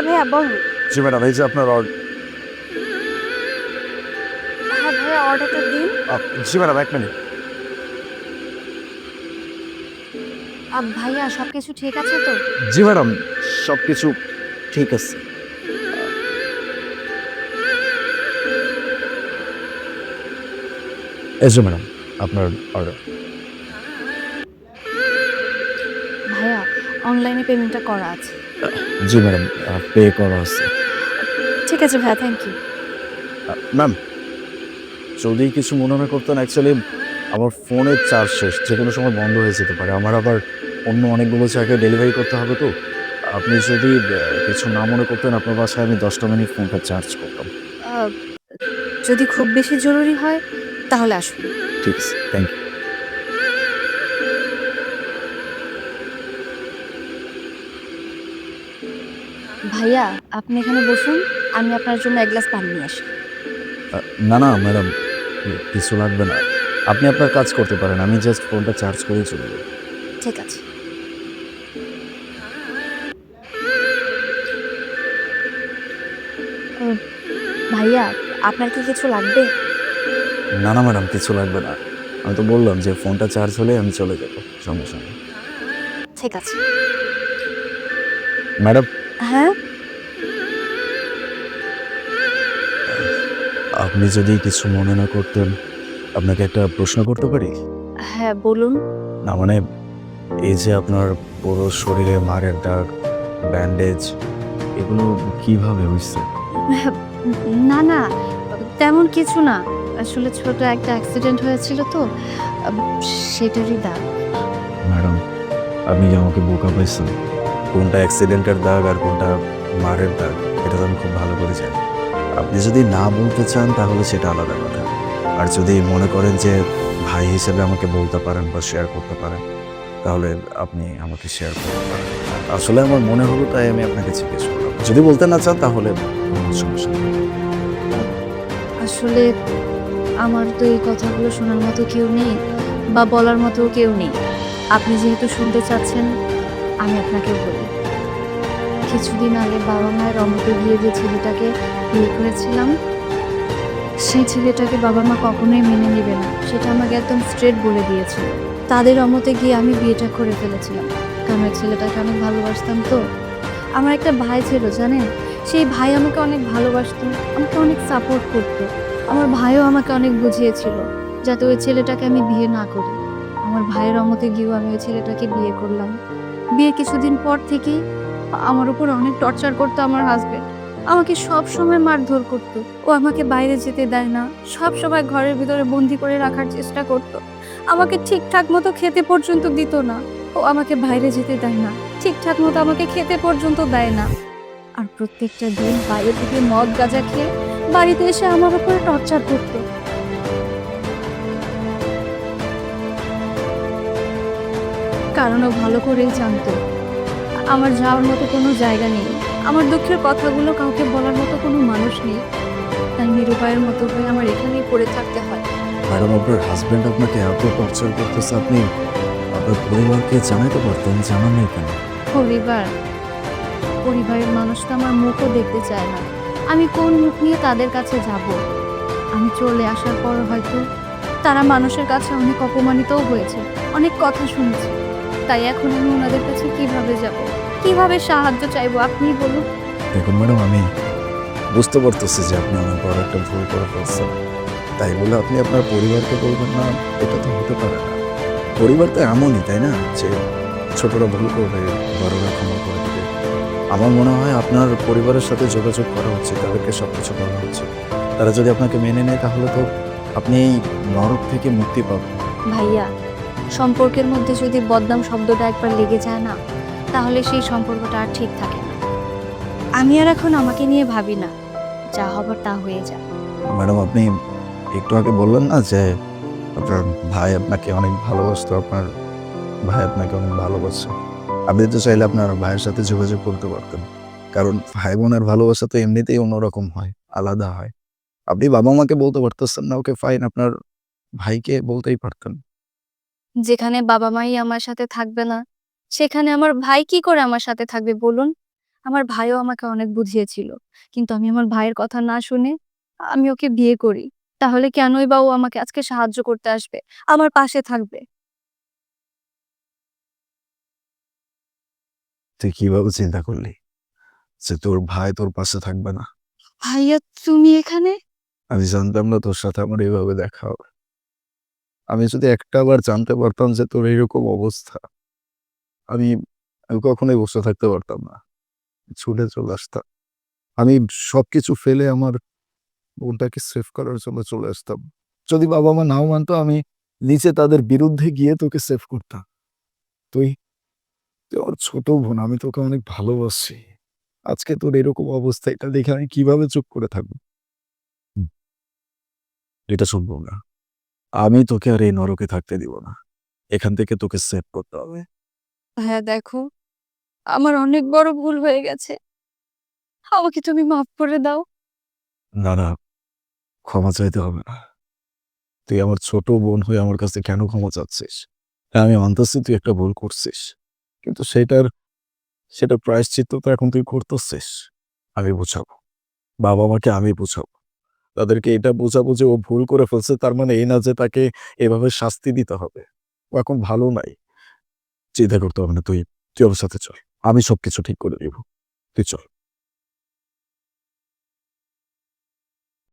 হ্যাঁ ভাইয়া বলুন। জি ম্যাডাম, এই যে আপনার হ্যাঁ ভাইয়া অর্ডারটা দিন। জি ম্যাডাম, 1 মিনিট। ভাইয়া সবকিছু ঠিক আছে তো? জি ম্যাডাম, সবকিছু ঠিক আছে। এই যে ম্যাডাম, আপনার অর্ডার। ভাইয়া অনলাইনে পেমেন্টটা করা আছে। জি ম্যাডাম, পে করা আছে। ঠিক আছে ভাইয়া, থ্যাংক ইউ। ম্যাম, যদি কিছু মনে না করতেন, অ্যাকচুয়ালি আমার ফোনের চার্জ শেষ, যেকোনো সময় বন্ধ হয়ে যেতে পারে। আমার আবার অন্য অনেকগুলো জায়গায় ডেলিভারি করতে হবে তো। আপনি যদি কিছু না মনে করতেন, আপনার বাসায় আমি 10টা মিনিট ফোনটা চার্জ করতাম। আ যদি খুব বেশি জরুরি হয় তাহলে আসুন। ঠিক আছে, থ্যাংক ইউ। ভাইয়া আপনি এখানে বসুন, আমি আপনার জন্য 1 গ্লাস পানি নিয়ে আসি। না, না ম্যাডাম, কিছু লাগবে না। আপনি আপনার কাজ করতে পারেন। আমি জাস্ট ফোনটা চার্জ করেই চলে যাব। ঠিক আছে। আ ভাইয়া আপনার কি কিছু লাগবে? না, না ম্যাডাম, কিছু লাগবে না। আমি তো বললাম যে ফোনটা চার্জ হলে আমি চলে যাব সঙ্গে, সঙ্গে। ঠিক আছে। ম্যাডাম, হ্যাঁ? আপনি যদি কিছু মনে না করতেন, আপনাকে একটা প্রশ্ন করতে পারি? হ্যাঁ বলুন। না মানে, এই যে আপনার পুরো শরীরে মারের দাগ, ব্যান্ডেজ, এগুলো কিভাবে হইছে? হ্যাঁ, না, না তেমন কিছু না। আসলে ছোট একটা অ্যাক্সিডেন্ট হয়েছিল তো আব সেটারই দাগ। ম্যাডাম, আপনি কি আমাকে বোকা পাইছেন? কোনটা অ্যাক্সিডেন্টের দাগ আর কোনটা মারের দাগ, এটা তো আমি খুব ভালো করে জানি। আপনি যদি না বলতে চান তাহলে সেটা আলাদা কথা। আর যদি মনে করেন যে ভাই হিসেবে আমাকে বলতে পারেন বা শেয়ার করতে পারেন, তাহলে আপনি আমাকে শেয়ার করতে পারেন। আসলে আমার মনে হলো তাই আমি আপনাকে জিজ্ঞেস করলাম। যদি বলতে না চান তাহলে কোনো সমস্যা নেই। আসলে আমার তো এই কথাগুলো শোনার মতো কেউ নেই বা বলার মতো কেউ নেই। আপনি যেহেতু শুনতে চাচ্ছেন, আমি আপনাকে বলি। কিছুদিন আগে বাবা-মায়ের অমতে গিয়ে যে ছেলেটাকে বিয়ে করেছিলাম, সেই ছেলেটাকে বাবা-মা কখনোই মেনে নিবে না। সেটা আমাকে একদম স্ট্রেট বলে দিয়েছিল। তাদের অমতে গিয়ে আমি বিয়েটা করে ফেলেছিলাম। কারণ ওই ছেলেটাকে অনেক ভালোবাসতাম তো। আমার একটা ভাই ছিল জানেন? সেই ভাই আমাকে অনেক ভালোবাসতো, আমাকে অনেক সাপোর্ট করতো। আমার ভাইও আমাকে অনেক বুঝিয়েছিল যাতে ওই ছেলেটাকে আমি বিয়ে না করি। আমার ভাইয়ের অমতে গিয়েও আমি ওই ছেলেটাকে বিয়ে করলাম। বিয়ের কিছুদিন পর থেকেই আমার উপর অনেক টর্চার করতো আমার হাসব্যান্ড। আমাকে সবসময় মারধর করতো। ও আমাকে বাইরে যেতে দেয় না। সবসময় ঘরের ভিতরে বন্দি করে রাখার চেষ্টা করতো। আমাকে ঠিকঠাক মতো খেতে পর্যন্ত দিত না। ও আমাকে বাইরে যেতে দেয় না। ঠিকঠাক মতো আমাকে খেতে পর্যন্ত দেয় না। আর প্রত্যেকটা দিন বাইরে থেকে মদ গাঁজা খেয়ে বাড়িতে এসে আমার উপরে টর্চার করতো। কারণ ও ভালো করেই জানতো আমার যাওয়ার মতো কোনো জায়গা নেই। আমার দুঃখের কথাগুলো কাউকে বলার মতো কোনো মানুষ নেই। তাই নিরুপায়ের মতো হয়ে আমার এখানেই পড়ে থাকতে হয়। ম্যাডাম, আপনার হাজবেন্ড আপনাকে এত টর্চার করতেছে, আপনি আপনার পরিবারকে জানাইতে পারতেন, জানান নাই কেন? পরিবার, পরিবারের মানুষ তো আমার মুখও দেখতে চায় না। আমি কোন মুখ নিয়ে তাদের কাছে যাব? আমি চলে আসার পর হয়তো তারা মানুষের কাছে অনেক অপমানিতও হয়েছে, অনেক কথা শুনেছে। তাই এখন আমি ওনাদের কাছে কিভাবে যাব? কিভাবে সাহায্য চাইবো আপনিই বলুন? দেখুন ম্যাডাম, আমি বুঝতে পারতেছি যে আপনি অনেক বড় একটা ভুল করে ফেলছেন। তাই বলে আপনি আপনার পরিবারকে বলবেন না, এটা তো হতে পারে না। পরিবার তো এমনই, তাই না? যে ছোটরা ভুল করবে, বড়রা ক্ষমা করে দিবে। আমার মনে হয় আপনার পরিবারের সাথে যোগাযোগ করা উচিত, তাদেরকে সবকিছু বলা উচিত। তারা যদি আপনাকে মেনে নেয় তাহলে তো আপনি এই নরক থেকে মুক্তি পাবেন। ভাইয়া, সম্পর্কের মধ্যে যদি বদনাম শব্দটা একবার লেগে যায় না, তাহলে সেই সম্পর্কটা আর ঠিক থাকে না। আমি আর এখন আমাকে নিয়ে ভাবি না। যা হবার তা হয়ে যাক। ম্যাডাম, আপনি একটু আগে বললেন না যে আপনার ভাই আপনাকে অনেক ভালোবাসতো, আপনার ভাই আপনাকে অনেক ভালোবাসে। আপনি তো চাইলে আপনার ভাইয়ের সাথে যোগাযোগ করতে পারতেন। কারণ ভাই-বোনের ভালোবাসা তো এমনিতেই অন্যরকম হয়, আলাদা হয়। আপনি বাবা-মাকে বলতে পারতেছেন না, ওকে ফাইন, আপনার ভাইকে বলতেই পারতেন। যেখানে বাবা-মাই আমার সাথে থাকবে না, সেখানে আমার ভাই কি করে আমার সাথে থাকবে বলুন? আমার ভাইও আমাকে অনেক বুঝিয়েছিল। কিন্তু আমি আমার ভাইয়ের কথা না শুনে আমি ওকে বিয়ে করি। তাহলে কেনই বা ও আমাকে আজকে সাহায্য করতে আসবে? আমার পাশে থাকবে? তুই কিভাবে চিন্তা করলি যে তোর ভাই তোর পাশে থাকবে না? ভাইয়া তুমি এখানে? আমি জানতাম না তোর সাথে আমার এভাবে দেখা হবে। আমি যদি একটাবার জানতে পারতাম যে তোর এরকম অবস্থা, আমি আমি কখনোই বসে থাকতে পারতাম না। ছুটে চলে আসতাম। আমি সবকিছু ফেলে আমার বোনটাকে সেভ করার জন্য চলে আসতাম। যদি বাবা-মা নাও মানতো আমি নিচে তাদের বিরুদ্ধে গিয়ে তোকে সেভ করতাম। তুই তুই আমার ছোট বোন, আমি তোকে অনেক ভালোবাসি। আজকে তোর এরকম অবস্থা এটা দেখে আমি কিভাবে চুপ করে থাকবো? হুম, এটা সম্ভব না। আমি তোকে আর এই নরকে থাকতে দিব না। এখান থেকে তোকে সেভ করতে হবে। ভাইয়া দেখো, আমার অনেক বড় ভুল হয়ে গেছে। আমাকে তুমি মাফ করে দাও। না, না, ক্ষমা চাইতে হবে না। তুই আমার ছোট বোন হয়ে আমার কাছে কেন ক্ষমা চাচ্ছিস? হ্যাঁ, আমি মানতেছি তুই একটা ভুল করছিস। কিন্তু সেটার প্রায়শ্চিত্ত তো এখন তুই করতেছিস। আমি বুঝাবো। বাবা-মাকে আমি বুঝাবো। তাদেরকে এটা বোঝাবো যে ও ভুল করে ফেলছে তার মানে এই না যে তাকে এভাবে শাস্তি দিতে হবে। ও এখন ভালো নাই। চিন্তা করতে হবে না। তুই আমার সাথে চল। আমি সবকিছু ঠিক করে দিব। তুই চল।